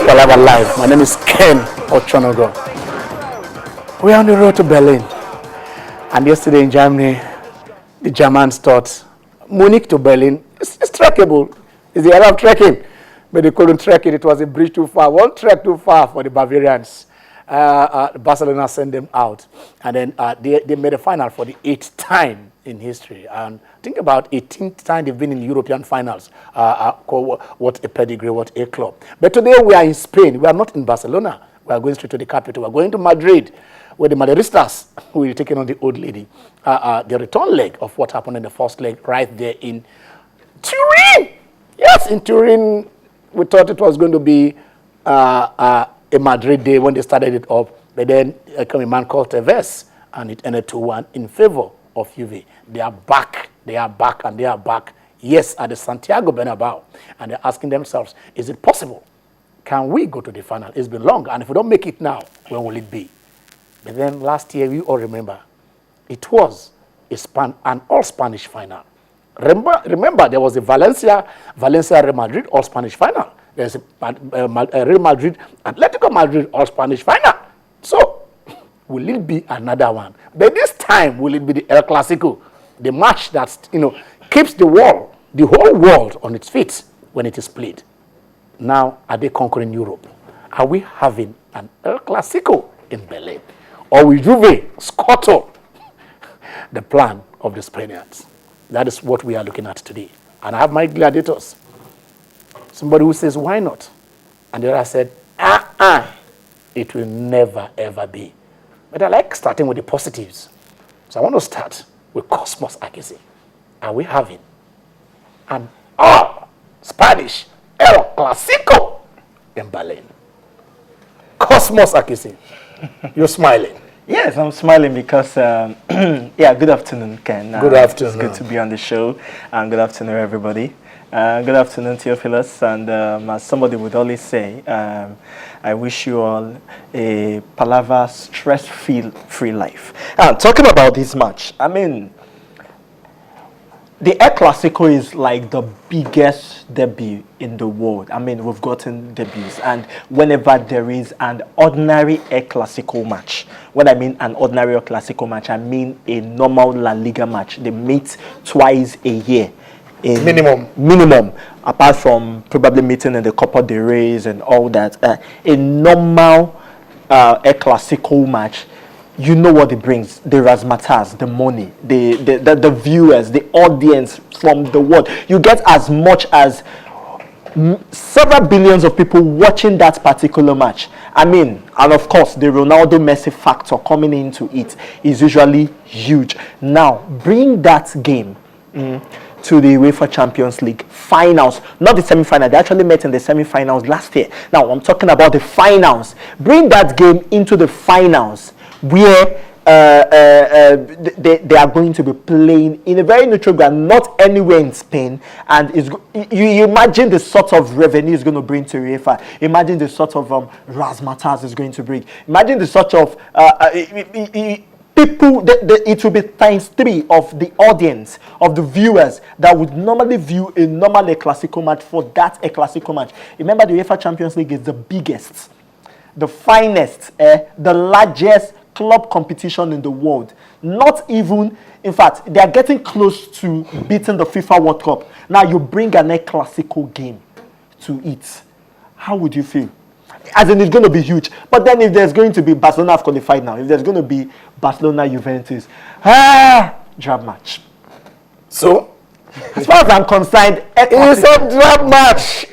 Palava Live. My name is Ken Ochonogo. We are on the road to Berlin. And yesterday in Germany, the Germans thought Munich to Berlin is trackable. It's the era of trekking. But they couldn't trek it. It was a bridge too far. One trek too far for the Bavarians. Barcelona sent them out. And then they made a final for the 8th time in history. And think about 18th time they've been in European finals. What a pedigree, what a club. But today we are in Spain. We are not in Barcelona. We are going straight to the capital. We are going to Madrid, where the Madridistas will be taking on the old lady. The return leg of what happened in the first leg right there in Turin. Yes, in Turin, we thought it was going to be a Madrid day when they started it up. But then came a man called Tevez, and it ended 2-1 in favor of Juve. They are back, and they are back. Yes, at the Santiago Bernabeu. And they're asking themselves, is it possible? Can we go to the final? It's been long, and if we don't make it now, when will it be? But then last year, we all remember, it was an all-Spanish final. Remember, there was a Valencia-Real Madrid all-Spanish final. There's a Real Madrid, Atletico Madrid all-Spanish final. So, will it be another one? But this time, will it be the El Clasico, the match that keeps the whole world on its feet when it is played? Now, are they conquering Europe? Are we having an El Clasico in Berlin? Or will Juve scuttle the plan of the Spaniards? That is what we are looking at today. And I have my gladiators. Somebody who says, why not? And the other said, it will never, ever be. But I like starting with the positives. So I want to start with Cosmos Akisi. Are we having an all-Spanish El Clasico in Berlin? Cosmos Akisi, you're smiling. Yes, I'm smiling because, good afternoon, Ken. Good afternoon. It's good to be on the show, and good afternoon, everybody. Good afternoon, Theophilus, and as somebody would always say, I wish you all a palaver, stress-free life. Talking about this match, I mean, the El Clasico is like the biggest debut in the world. I mean, we've gotten debuts, and whenever there is an ordinary El Clasico match, when I mean an ordinary El Clasico match, I mean a normal La Liga match. They meet twice a year. Minimum, apart from probably meeting in the Copa del Rey and all that. A normal El Clasico match, you know what it brings: the razzmatazz, the money, the viewers, the audience from the world. You get as much as several billions of people watching that particular match. I mean, and of course, the Ronaldo Messi factor coming into it is usually huge. Now, bring that game to the UEFA Champions League finals, not the semi-final. They actually met in the semi-finals last year. Now, I'm talking about the finals. Bring that game into the finals, where they are going to be playing in a very neutral ground, not anywhere in Spain. And you imagine the sort of revenue it's going to bring to UEFA. Imagine the sort of razzmatazz it's going to bring. Imagine the sort of people, it will be ×3 of the audience, of the viewers that would normally view a normal El Clasico match for that El Clasico match. Remember, the UEFA Champions League is the biggest, the finest, the largest club competition in the world. Not even, in fact, they are getting close to beating the FIFA World Cup. Now you bring an El Clasico game to it. How would you feel? As in, it's going to be huge. But then if there's going to be Barcelona have qualified now, if there's going to be Barcelona Juventus, drab match. So, as far as I'm concerned, it's a drab match.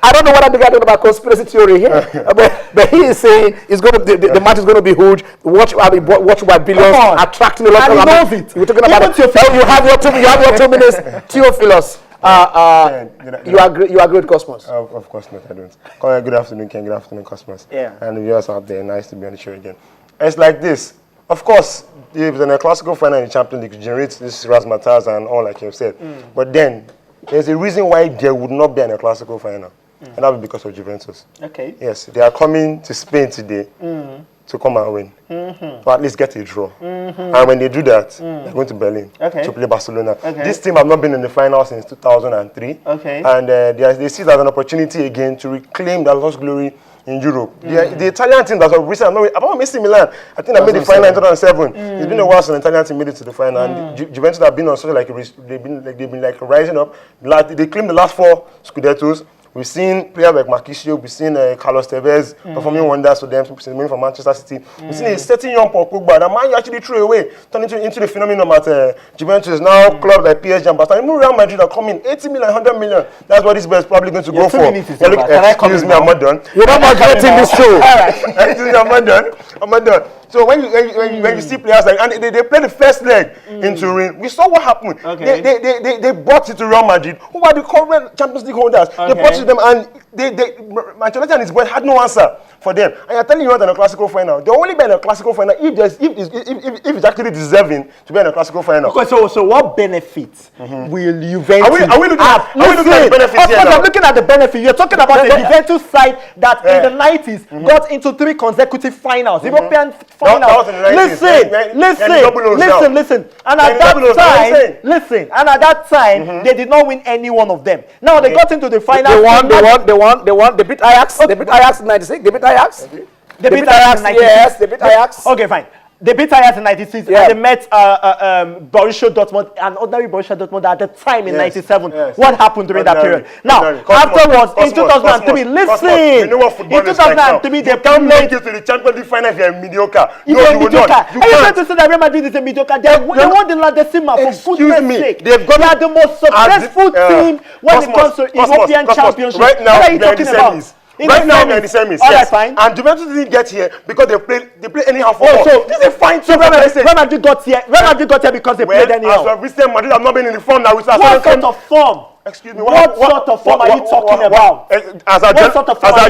I don't know what I'm talking about conspiracy theory here, but he is saying it's going to the match is going to be huge. Watch by billions, attracting a lot of people. Knows it. We're talking about it. You have your 2 minutes, Theophilus. You agree with Cosmos? Of course not, I don't. Good afternoon, Ken. Good afternoon, Cosmos. Yeah. And the viewers out there, nice to be on the show again. It's like this. Of course, if in a classical final in the Champions League generates this razzmatazz and all, like you've said. But then, there's a reason why there would not be an classical final. And that would be because of Juventus. Okay. Yes, they are coming to Spain today to come and win, or at least get a draw. And when they do that, they're going to Berlin to play Barcelona. This team have not been in the final since 2003, and they see it as an opportunity again to reclaim that lost glory in Europe. The Italian team that's recently, about AC Milan, I think they made the final in 2007. It's been a while since the Italian team made it to the final. And Juventus have been on such they've been rising up. They claimed the last 4 Scudettos. We've seen players like Marquisio, we've seen Carlos Tevez performing wonders for them, mainly from Manchester City. We've seen a certain young Paul Pogba that man you actually threw away, turned into the phenomenon at Juventus. Now clubs like PSG and Barcelona, even Real Madrid are coming 80 million, 100 million. That's what this guy is probably going to go for. Excuse me, I'm not done. You're not getting this show. Excuse me, I'm not done. So when you see players like, and they play the first leg in Turin, we saw what happened. They brought it to Real Madrid, who are the current Champions League holders. They brought it to them, and Manchester and his boys had no answer for them. And you're telling you what in a classical final, they'll only be in a classical final if it's actually deserving to be in a classical final. Okay, so what benefits will Juventus are we looking at the benefits here now? I'm looking at the benefit. You're talking about the Juventus side that in the 90s got into 3 consecutive finals, European finals. Listen. And at that time, they did not win any one of them. Now they got into the final. They won. They beat Ajax. They beat Ajax in 96. They beat Ajax. They beat Ajax in 96. Yes, they beat Ajax. Okay, fine. They beat Ajax in 96 and they met Borussia Dortmund, an ordinary Borussia Dortmund at the time in 97. What happened during that period? Now, afterwards, in 2003, listen. In 2003, they can't make it to the Champions League final if you're mediocre. You're mediocre. Are you trying to say that Real Madrid is a mediocre? They won the La Decima for goodness sake. They are the most successful team when it comes to European Championship. Right now, what are you talking about? Right now they're in the semis. Yes. Fine. And Juventus didn't get here because they play anyhow football. So this is a fine team. Real Madrid got here. Real Madrid got here because they played anyhow. As recent Madrid have not been in the form that we started. What sort of form? Excuse me. What sort of form are you talking about? As a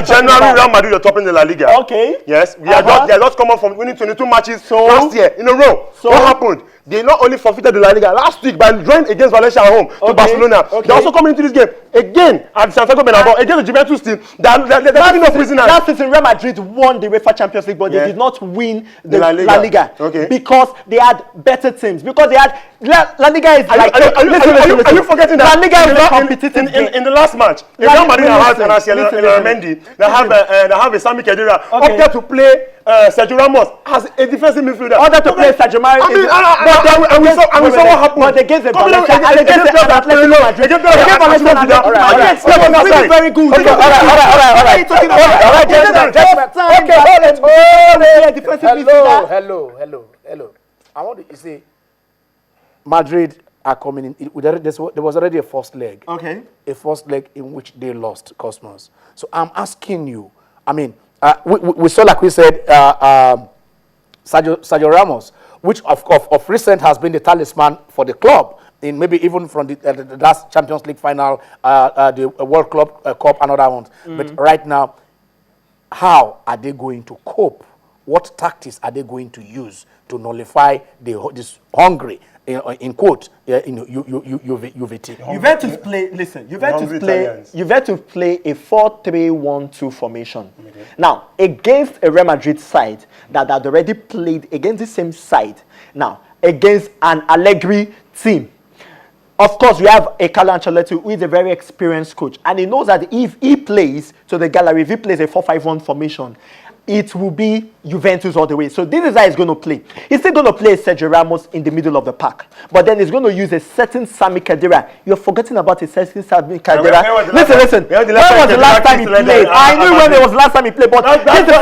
January, Real Madrid are topping the La Liga. Okay. Yes. They are just come up from winning 22 matches last year in a row. So what happened? They not only forfeited the La Liga last week by drawing against Valencia at home to Barcelona. They also come into this game again at Santiago Bernabeu against the Juventus team. They're having no prisoners. Last season, Real Madrid won the UEFA Champions League, but they did not win the La Liga. Because they had better teams. Because they had La Liga is like. Are you forgetting that La Liga is a competitive game. In the last match, Real Madrid has an Mendy. They have a Sami Khedira up there to play Sergio Ramos as a defensive midfielder. Order to play Sergio Ramos. And we saw what happened. But against the Atletico Madrid. Very good. Hello. I want to say, Madrid are coming in. There was already a first leg. Okay. A first leg in which they lost Cosmos. So I'm asking you. I mean, we saw, like we said, Sergio Ramos, which of recent has been the talisman for the club, in maybe even from the last Champions League final, the World Club Cup and other ones. But right now, how are they going to cope? What tactics are they going to use to nullify this hungry, in quote, UVT? Juventus play. Listen, Juventus play a 4-3-1-2 formation. Now against a Real Madrid side that had already played against the same side. Now against an Allegri team. Of course, we have a Carlo Ancelotti who is a very experienced coach, and he knows that if he plays to the gallery, if he plays a 4-5-1 formation, it will be Juventus all the way. So this is how he's going to play. He's still going to play Sergio Ramos in the middle of the pack. But then he's going to use a certain Sami Khedira. You're forgetting about a certain Sami Khedira. Listen. When was the last time he played? I knew when it was the last time he played, but this is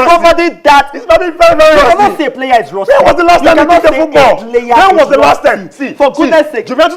somebody that... It's probably very, very rusty. You cannot say a player is rusty. When was the last time he played football? When was the last time? For goodness sake. Juventus